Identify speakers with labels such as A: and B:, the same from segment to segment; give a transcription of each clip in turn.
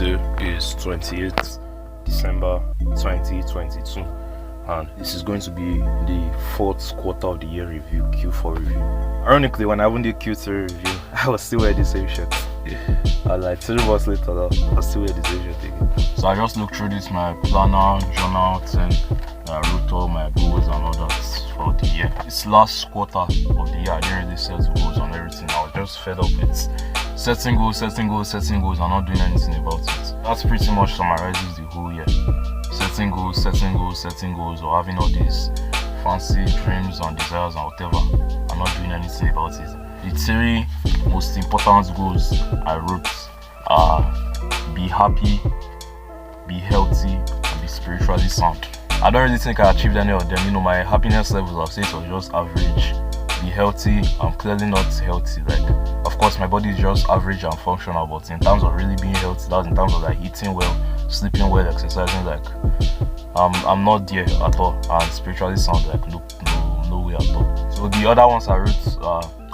A: Today is 28th December 2022, and this is going to be the fourth quarter of the year review, Q4 review. Ironically, when I won the Q3 review, I was still wearing the same shirt. And like 3 months later, I was still wearing the same shirt again. So I just looked through this, my planner, journal thing. I wrote all my goals and all that for the year. This last quarter of the year, I didn't really set goals on everything. I was just fed up with setting goals, and not doing anything about it. That's pretty much summarizes the whole year. Setting goals, or having all these fancy dreams and desires and whatever, and not doing anything about it. The 3 most important goals I wrote are be happy, be healthy, and be spiritually sound. I don't really think I achieved any of them. You know, my happiness levels, I'll say, was just average. Be healthy, I'm clearly not healthy. Like, of course, my body is just average and functional, but in terms of really being healthy, that's in terms of like eating well, sleeping well, exercising, like, I'm not there at all. And spiritually sound, like, no way at all. So the other ones I wrote,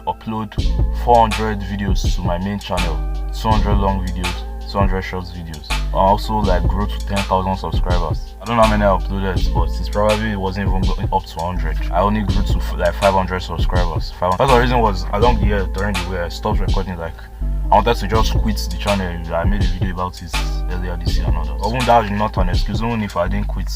A: upload 400 videos to my main channel, 200 long videos, 200 short videos. I also like grow to 10,000 subscribers. I don't know how many I uploaded, but it wasn't even going up to 100. I only grew to like 500 subscribers. That's the reason was along the year, during the year, I stopped recording. Like, I wanted to just quit the channel. I made a video about it earlier this year and all that. Even that is not an excuse. Even if I didn't quit,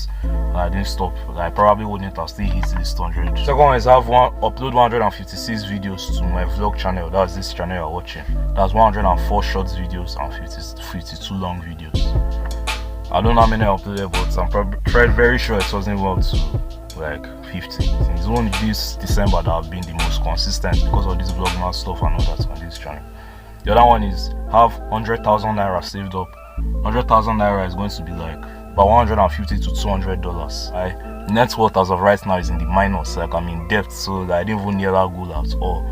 A: I didn't stop, I probably wouldn't have still hit this 200. Second one is upload 156 videos to my vlog channel. That's this channel you're watching. That's 104 short videos and 52 long videos. I don't know how many I uploaded, but I'm very sure it wasn't even up to like 50. It's only this December that I've been the most consistent because of this vlogmas stuff and all that on this channel. The other one is have 100,000 naira saved up. 100,000 naira is going to be like about $150 to $200. My net worth as of right now is in the minus. Like, I'm in debt, so I didn't even near that goal at all.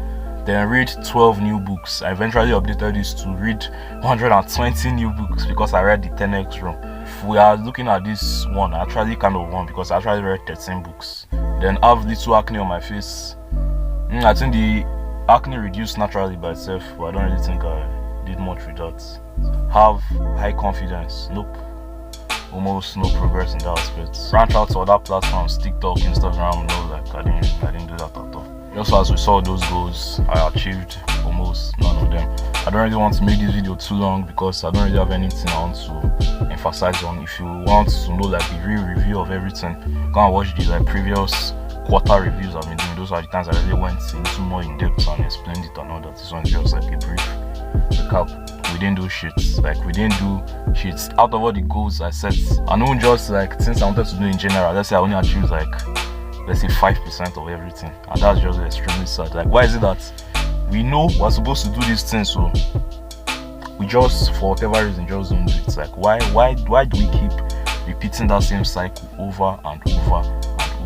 A: Then read 12 new books. I eventually updated this to read 120 new books because I read the 10x rule. If we are looking at this one, I actually kind of won because I actually read 13 books. Then have little acne on my face. I think the acne reduced naturally by itself, but I don't really think I did much with that. Have high confidence. Nope. Almost no progress in that aspect. Branch out to other platforms, TikTok, Instagram, no, like I didn't do that at all. Just as we saw those goals, I achieved almost none of them. I don't really want to make this video too long because I don't really have anything I want to emphasize on. If you want to know like the real review of everything, go and watch the like previous quarter reviews I've been doing. Those are the times I really went into more in depth and explained it and all that. This one is just like a brief recap. We didn't do shits. Like, we didn't do shits. Out of all the goals I set, I know just like things I wanted to do in general, let's say I only achieved like, let's say 5% of everything, and that's just extremely sad. Like, why is it that we know we're supposed to do these things, so we just, for whatever reason, just don't do it? Like, why do we keep repeating that same cycle over and over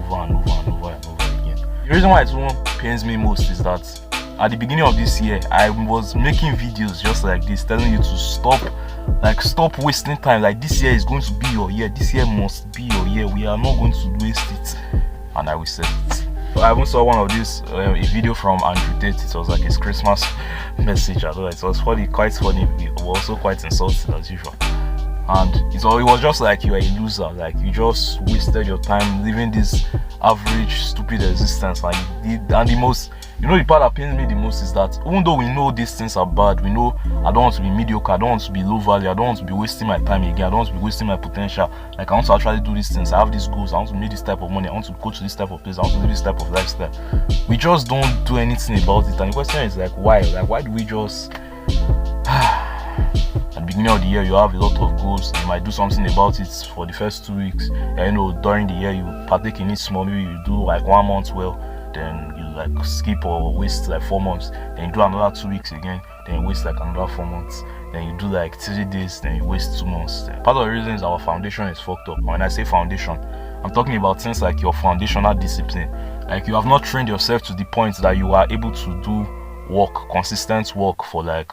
A: again? The reason why it even pains me most is that at the beginning of this year, I was making videos just like this, telling you to stop wasting time. Like, this year is going to be your year. This year must be your year. We are not going to waste it. And I will say it. I even saw one of these, a video from Andrew Tate. It was like his Christmas message. I don't know, it was funny, quite funny. It was also quite insulting as usual. And it was just like you are a loser. Like, you just wasted your time living this average, stupid existence. Like, the part that pains me the most is that even though we know these things are bad, we know I don't want to be mediocre, I don't want to be low value, I don't want to be wasting my time again, I don't want to be wasting my potential. Like, I want to actually do these things, I have these goals, I want to make this type of money, I want to go to this type of place, I want to live this type of lifestyle. We just don't do anything about it. And the question is like, why? Like, why do we just at the beginning of the year you have a lot of goals, you might do something about it for the first 2 weeks, and during the year you partake in it small, maybe you do like 1 month well, then you like skip or waste like 4 months, then you do another 2 weeks again, then you waste like another 4 months, then you do like 3 days, then you waste 2 months. Part of the reason is our foundation is fucked up. When I say foundation, I'm talking about things like your foundational discipline. Like, you have not trained yourself to the point that you are able to do consistent work for like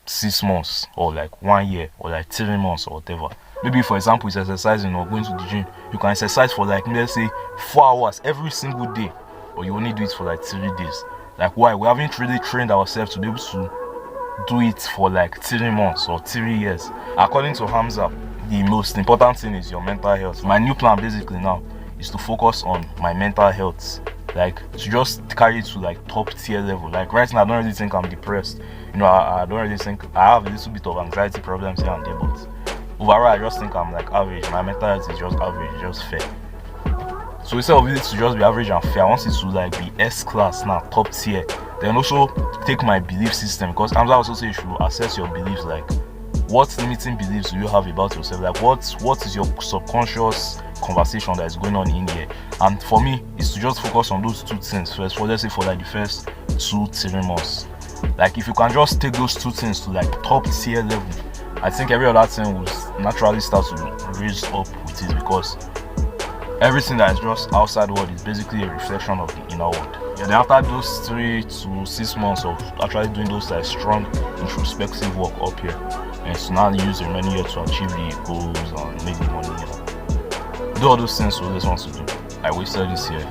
A: 6 months or like 1 year or like 3 months or whatever. Maybe, for example, it's exercising or going to the gym. You can exercise for like, let's say 4 hours every single day, but you only do it for like 3 days. Like, why? We haven't really trained ourselves to be able to do it for like 3 months or 3 years. According to Hamza, the most important thing is your mental health. My new plan basically now is to focus on my mental health, like to just carry it to like top tier level. Like right now I don't really think I'm depressed, I don't really think I have a little bit of anxiety problems here and there, but overall I just think I'm like average. My mental health is just average, just fair. So instead of it to just be average and fair, I want it to like be S class now, top tier. Then also take my belief system, because Hamza also say you should assess your beliefs, like what limiting beliefs do you have about yourself, like what is your subconscious conversation that is going on in here. And for me, it's to just focus on those 2 things first, for let's say for like the first 2-3 months. Like if you can just take those 2 things to like top tier level, I think every other thing will naturally start to raise up with it, because everything that is just outside world is basically a reflection of the inner world. Yeah, then after those 3 to 6 months of actually doing those like strong introspective work up here, and to now use the remaining year to achieve the goals and make the money, do all those things we always want to do. I wasted this year.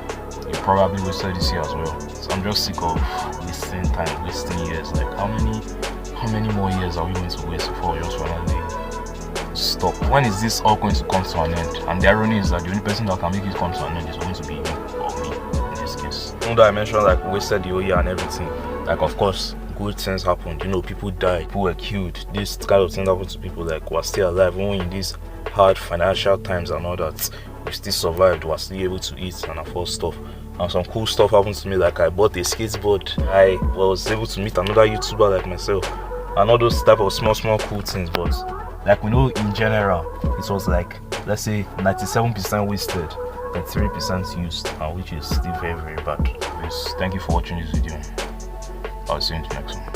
A: You probably wasted this year as well. So I'm just sick of wasting time, wasting years. Like how many more years are we going to waste before we just finally stop? When is this all going to come to an end? And the irony is that the only person that can make it come to an end is going to be you or me in this case. Even though I mentioned like wasted the whole year and everything, like of course good things happened. People died, people were killed. This kind of thing happened to people, like we're still alive. Even in these hard financial times and all that, we still survived. We're still able to eat and afford stuff. And some cool stuff happened to me, like I bought a skateboard. I was able to meet another YouTuber like myself, and all those type of small cool things. But like we know in general, it was like, let's say 97% wasted and 3% used, and which is still very bad. Please, thank you for watching this video. I'll see you in the next one.